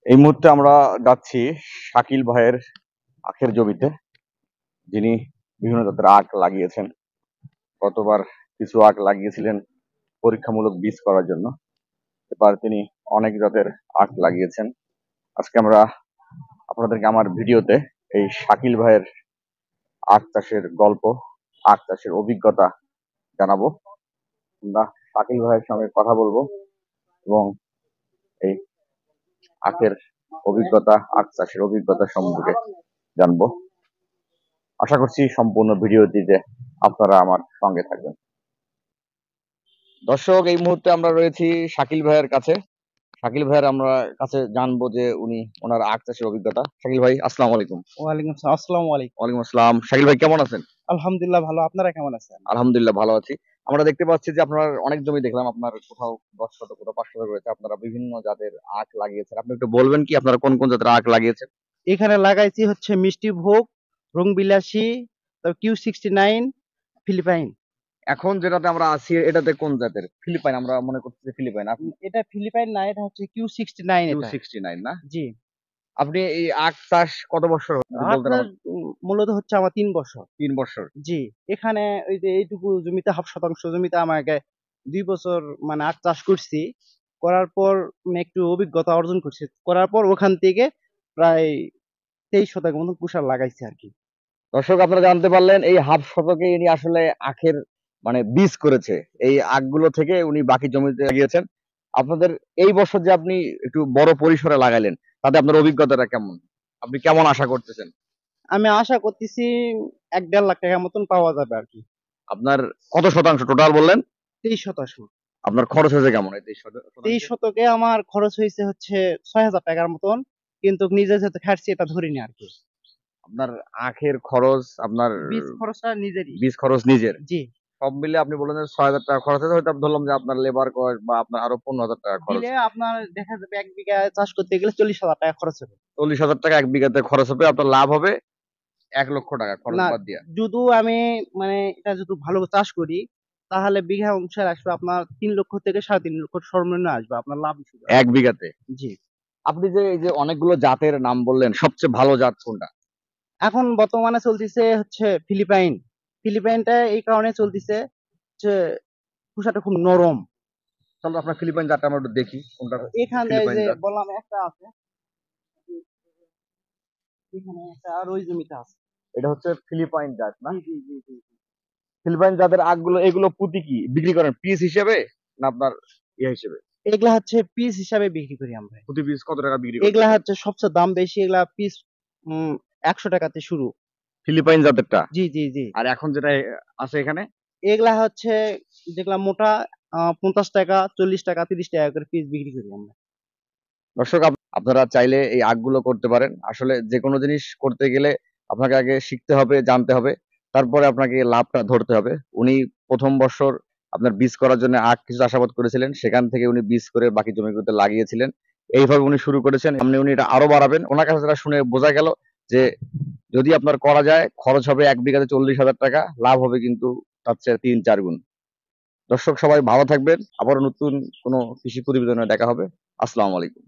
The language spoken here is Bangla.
এই মুহূর্তে আমরা যাচ্ছি শাকিল ভাইয়ের আখের জমিতে, যিনি বিভিন্ন জাতের আখ লাগিয়েছেন। গতবার কিছু আখ লাগিয়েছিলেন পরীক্ষামূলক বীজ করার জন্য, এবার তিনি অনেক জাতের আখ লাগিয়েছেন। আজকে আমরা আপনাদেরকে আমার ভিডিওতে এই শাকিল ভাইয়ের আখ চাষের গল্প, আখ চাষের অভিজ্ঞতা জানাবো। আমরা শাকিল ভাইয়ের সঙ্গে কথা বলবো এবং এই আখের অভিজ্ঞতা, আখ চাষের অভিজ্ঞতা সম্পর্কে জানবো। আশা করছি সম্পূর্ণ ভিডিওটিতে আপনারা আমার সঙ্গে থাকবেন। দর্শক, এই মুহূর্তে আমরা রয়েছি শাকিল ভাইয়ের কাছে। শাকিল ভাইয়ের আমরা কাছে জানবো যে উনি ওনার আখ চাষের অভিজ্ঞতা। শাকিল ভাই, আসসালামু আলাইকুম। ওয়ালাইকুম আসসালাম। আসসালামু আলাইকুম। ওয়ালাইকুম আসসালাম। শাকিল ভাই কেমন আছেন? আলহামদুলিল্লাহ ভালো। আপনারা কেমন আছেন? আলহামদুলিল্লাহ ভালো আছি। আমরা দেখতে পাচ্ছি যে আপনার অনেক জমি দেখলাম, আপনার কোথাও 10 শতক, কোথাও 5 শতক রয়েছে। আপনারা বিভিন্ন জাতের আখ লাগিয়েছেন। আপনি একটু বলবেন কি আপনারা কোন কোন জাতের আখ লাগিয়েছেন? এখানে লাগাইছি হচ্ছে মিষ্টি ভোগ, রংবিলাসী, তারপর Q69, ফিলিপাইন। এখন যেটাতে আমরা আছি এটাতে কোন জাতের? ফিলিপাইন, আমরা মনে করছি যে ফিলিপাইন। আপনি এটা ফিলিপাইন না, এটা হচ্ছে Q69 এটা। Q69 না? জি। আপনি এই আখ চাষ কত বছর যদি বলতেন আপনার আমাকে? মূলত হচ্ছে আমার 3 বছর। 3 বছর। জি। এখানে ওই যে এইটুকু জমিতে 1/2 শতাংশ জমিতে আমাকে 2 বছর মানে আখ চাষ করছি। করার পর মানে একটু অভিজ্ঞতা অর্জন করছি। করার পর ওখান থেকে প্রায় 23 শতকের মতো পুষার লাগাইছি আরকি। দর্শক, আপনারা জানতে পারলেন এই হাফ শতকে ইনি আসলে আখের মানে বীজ করেছে। এই আখগুলো থেকে উনি বাকি জমিতে লাগিয়েছেন। আপনাদের এই বছর যে আপনি একটু বড় পরিসরে লাগাইলেন, তাতে আপনার অভিজ্ঞতাটা কেমন? আপনি কেমন আশা করতেছেন? আমি আশা করতেছি ১-১.৫ লাখ টাকার মতন পাওয়া যাবে আরকি। আপনার কত শতাংশ টোটাল বললেন? ২৩%। আপনার খরচ হয়েছে কেমন এই 23 ২৩ শতাংশে? শতকে আমার খরচ হইছে হচ্ছে ৳৬,০০০ টাকার মতন। কিন্তু নিজে যেহেতু খাটছি এটা ধরিনি আরকি। আপনার আখের খরচ, আপনার বীজ খরচটা নিজেরই। বীজ খরচ নিজের। জি। সব মিলে আপনি বললেন যে ৬,০০০ টাকা খরচ হয়েছে। হয়তো আমি ধরলাম যে আপনার লেবার কস্ট বা আপনার আরো ১৫,০০০ টাকা খরচ। দিলে আপনার দেখা যাবে ১ বিঘা চাষ করতে গেলে ৳৪০,০০০ টাকা খরচ হবে। ৪০,০০০ টাকা ১ বিঘাতে খরচ হবে। আপনার লাভ হবে ৳১,০০,০০০ খরচ না, বাদ দিয়া। যদি আমি মানে এটা যদি ভালো চাষ করি তাহলে বিঘা অনুসারে আসবে আপনার ৩,০০,০০০ থেকে ৩.৫ লক্ষ সর্বনিম্ন আসবে। আপনার লাভ হিসেবে। ১ বিঘাতে। জি। আপনি যে এই যে অনেকগুলো জাতের নাম বললেন, সবচেয়ে ভালো জাত কোনটা? এখন বর্তমানে চলতিছে হচ্ছে ফিলিপাইন। ফিলিপাইনটা এই কারণে চলতিছে যে খোসাটা খুব নরম। চলো আপনার ফিলিপাইন জাতটা আমরা একটু দেখি কোনটা এখানে এই ফিলিপাইন যে জাত। বললাম একটা আছে। এখানে একটা আর ওই জমিতে আছে। এটা হচ্ছে ফিলিপাইন জাত না? জি। ফিলিপাইন জাতের আখগুলো এগুলো প্রতি কি বিক্রি করেন? পিস হিসেবে না আপনার হিসেবে? এগুলা হচ্ছে পিস হিসাবে বিক্রি করি আমরা। প্রতি পিস কত টাকা বিক্রি এগুলা করতেছেন? হচ্ছে সবচেয়ে দাম বেশি। এগুলা পিস ৳১০০ তে শুরু। ফিলিপাইন জাতেরটা। জি। আর এখন যেটা আছে এখানে? এগুলা হচ্ছে যেগুলা মোটা ৳৫০, ৳৪০, ৳৩০ করে পিস বিক্রি করি আমরা। দর্শক, আপনারা চাইলে এই আখগুলো করতে পারেন। আসলে যেকোনো জিনিস করতে গেলে আপনাকে আগে শিখতে হবে, জানতে হবে। তারপরে আপনাকে লাভটা ধরতে হবে। উনি ১ম বৎসর আপনার বীজ করার জন্য আখ কিছু চাষাবাদ করেছিলেন। সেখান থেকে উনি বীজ করে বাকি জমিগুলোতে লাগিয়েছিলেন। এইভাবে উনি শুরু করেছেন। সামনে উনি এটা আরো বাড়াবেন। উনার কাছে যেটা শুনে বোঝা গেল যে যদি আপনার করা যায়, খরচ হবে ১ বিঘাতে ৳৪০,০০০ টাকা, লাভ হবে কিন্তু তার চেয়ে ৩-৪ গুণ। দর্শক, সবাই ভালো থাকবেন। আবারও নতুন কোনো কৃষি প্রতিবেদনে দেখা হবে। আসসালামু আলাইকুম।